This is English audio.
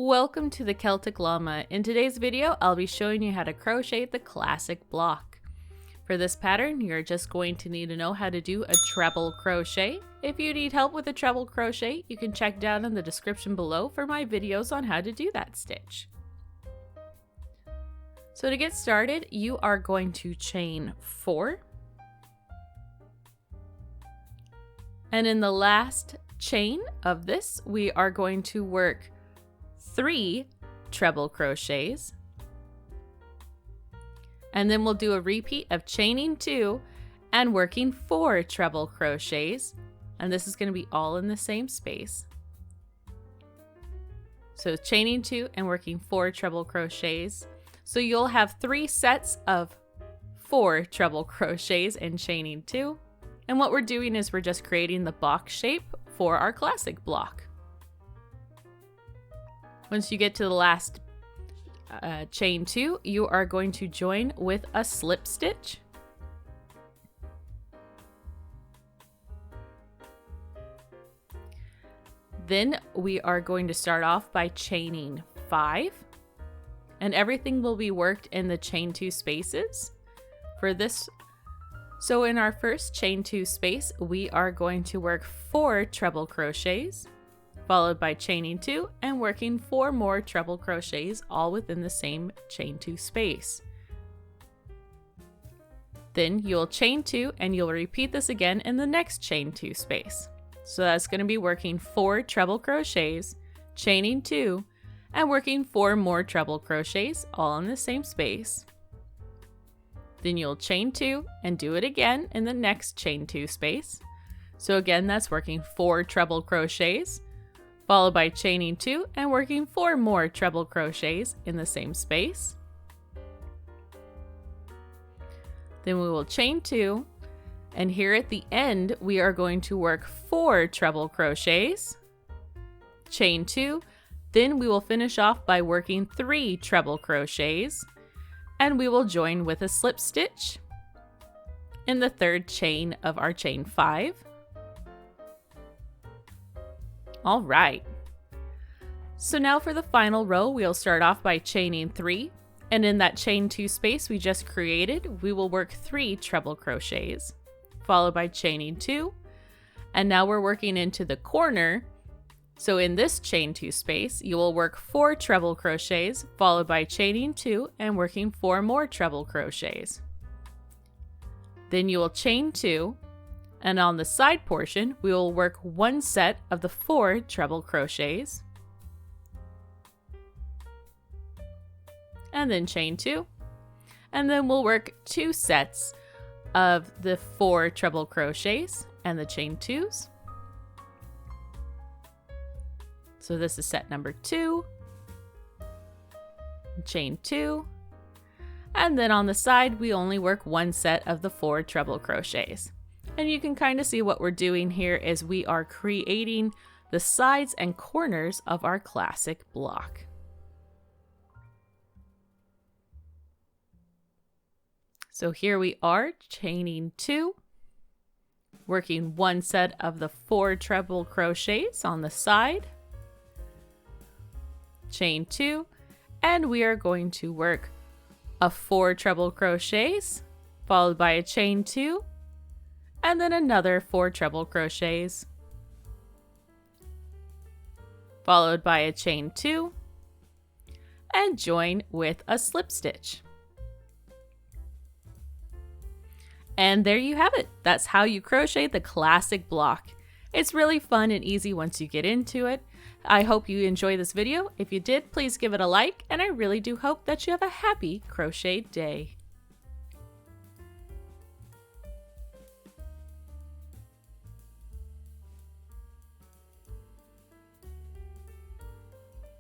Welcome to the Celtic Llama. In today's video, I'll be showing you how to crochet the classic block. For this pattern, you're just going to need to know how to do a treble crochet. If you need help with a treble crochet, you can check down in the description below for my videos on how to do that stitch. So to get started, you are going to chain 4. And in the last chain of this, we are going to work 3 treble crochets, and then we'll do a repeat of chaining 2 and working 4 treble crochets, and this is going to be all in the same space. So chaining 2 and working 4 treble crochets, so you'll have 3 sets of 4 treble crochets and chaining 2, and what we're doing is we're just creating the box shape for our classic block. Once you get to the last chain 2, you are going to join with a slip stitch. Then we are going to start off by chaining 5, and everything will be worked in the chain 2 spaces for this. So in our first chain 2 space, we are going to work 4 treble crochets, followed by chaining 2 and working 4 more treble crochets, all within the same chain 2 space. Then you'll chain 2 and you'll repeat this again in the next chain 2 space. So that's going to be working 4 treble crochets, chaining 2, and working 4 more treble crochets, all in the same space. Then you'll chain 2 and do it again in the next chain 2 space. So again, that's working 4 treble crochets, followed by chaining 2 and working 4 more treble crochets in the same space. Then we will chain 2, and here at the end we are going to work 4 treble crochets, chain 2, then we will finish off by working 3 treble crochets, and we will join with a slip stitch in the third chain of our chain 5. All right, so now for the final row, we'll start off by chaining 3, and in that chain 2 space we just created, we will work 3 treble crochets, followed by chaining 2, and now we're working into the corner. So in this chain 2 space, you will work 4 treble crochets, followed by chaining 2 and working 4 more treble crochets. Then you will chain 2, and on the side portion, we will work 1 set of the 4 treble crochets, and then chain 2, and then we'll work 2 sets of the 4 treble crochets and the chain 2s. So this is set number 2, chain 2, and then on the side, we only work 1 set of the 4 treble crochets. And you can kind of see what we're doing here is we are creating the sides and corners of our classic block. So here we are chaining 2, working 1 set of the 4 treble crochets on the side, chain 2, and we are going to work a 4 treble crochets, followed by a chain 2, and then another 4 treble crochets, followed by a chain 2, and join with a slip stitch. And there you have it. That's how you crochet the classic block. It's really fun and easy once you get into it. I hope you enjoy this video. If you did, please give it a like, and I really do hope that you have a happy crochet day.